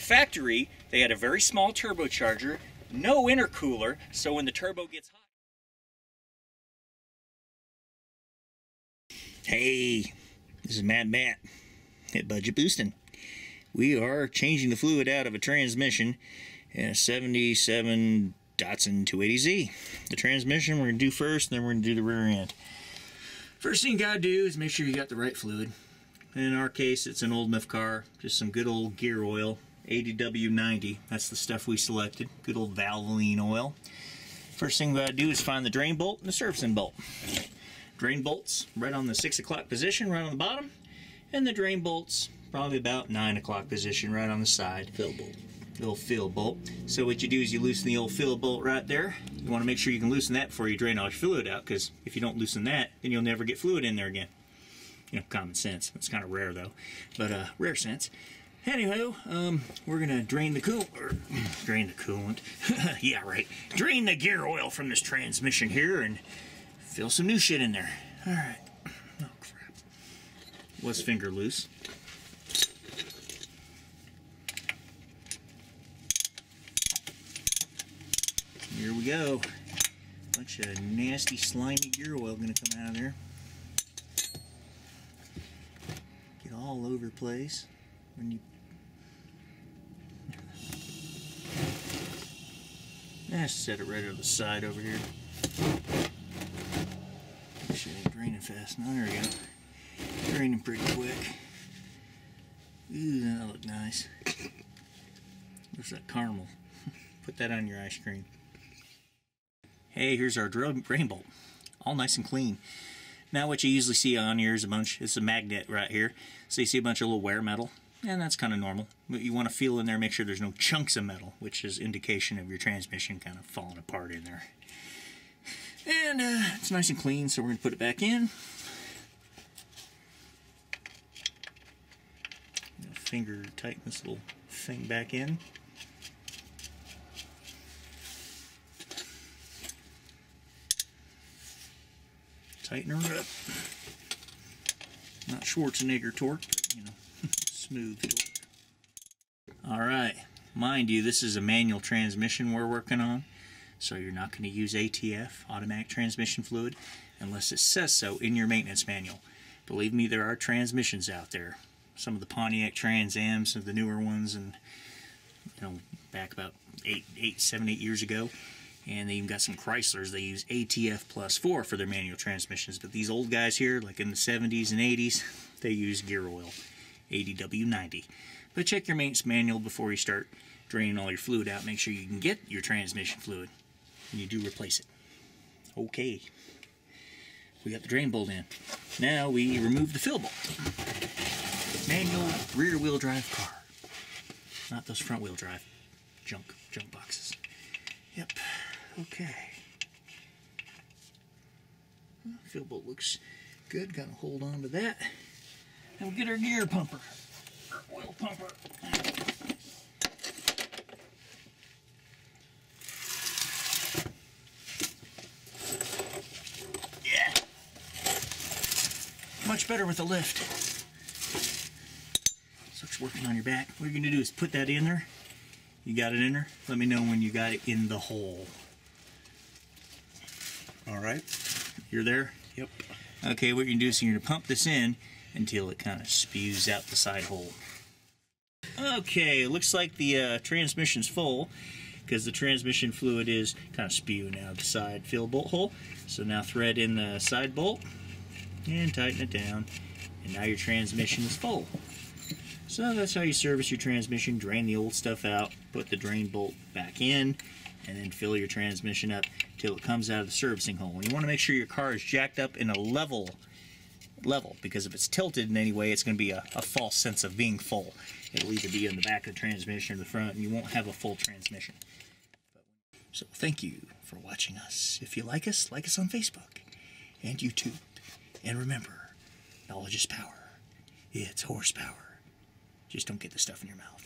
factory, they had a very small turbocharger, no intercooler, so when the turbo gets hot... Hey, this is Mad Matt at Budget Boostin'. We are changing the fluid out of a transmission in a 77 Datsun 280Z. The transmission we're going to do first, and then we're going to do the rear end. First thing you got to do is make sure you got the right fluid. In our case, it's an old MIF car, just some good old gear oil, ADW90. That's the stuff we selected, good old Valvoline oil. First thing we got to do is find the drain bolt and the servicing bolt. Drain bolts right on the 6 o'clock position, right on the bottom, and the drain bolts probably about 9 o'clock position, right on the side. Fill bolt. Little fill bolt. So what you do is you loosen the old fill bolt right there. You want to make sure you can loosen that before you drain all your fluid out, because if you don't loosen that, then you'll never get fluid in there again. You know, common sense. It's kind of rare though, but rare sense. Anywho, we're gonna drain the drain the coolant. Yeah, right. Drain the gear oil from this transmission here and fill some new shit in there. All right. Oh crap. Was finger loose. Here we go. Bunch of nasty, slimy gear oil gonna come out of there. Get all over the place when you. Let's set it right on the side over here. Make sure it's draining fast. Now there we go. Draining pretty quick. Ooh, that looked nice. Looks like caramel. Put that on your ice cream. Hey, here's our drain bolt, all nice and clean. Now what you usually see on here is it's a magnet right here, so you see a bunch of little wear metal, and that's kind of normal. But you want to feel in there, make sure there's no chunks of metal, which is indication of your transmission kind of falling apart in there. And it's nice and clean, so we're going to put it back in. Finger tighten this little thing back in. Tighten her up. Not Schwarzenegger torque, but, you know, smooth torque. Alright, mind you, this is a manual transmission we're working on, so you're not going to use ATF, automatic transmission fluid, unless it says so in your maintenance manual. Believe me, there are transmissions out there. Some of the Pontiac Trans Ams, some of the newer ones, and, you know, back about 7, 8 years ago. And they even got some Chryslers. They use ATF +4 for their manual transmissions. But these old guys here, like in the 70s and 80s, they use gear oil, ADW90. But check your maintenance manual before you start draining all your fluid out. Make sure you can get your transmission fluid when you do replace it. Okay. We got the drain bolt in. Now we remove the fill bolt. Manual rear-wheel drive car. Not those front-wheel drive junk boxes. Yep. Okay. Fill bolt looks good. Gotta hold on to that. And we'll get our gear pumper, our oil pumper. Yeah. Much better with a lift. So it's working on your back. What you're gonna do is put that in there. You got it in there? Let me know when you got it in the hole. Alright. You're there? Yep. Okay, what you're going to do is you're going to pump this in until it kind of spews out the side hole. Okay, it looks like the transmission's full because the transmission fluid is kind of spewing out the side fill bolt hole. So now thread in the side bolt and tighten it down. And now your transmission is full. So that's how you service your transmission. Drain the old stuff out, put the drain bolt back in, and then fill your transmission up till it comes out of the servicing hole. And you want to make sure your car is jacked up in a level, because if it's tilted in any way, it's going to be a false sense of being full. It'll either be in the back of the transmission or the front, and you won't have a full transmission. So thank you for watching us. If you like us on Facebook and YouTube. And remember, knowledge is power. It's horsepower. Just don't get the stuff in your mouth.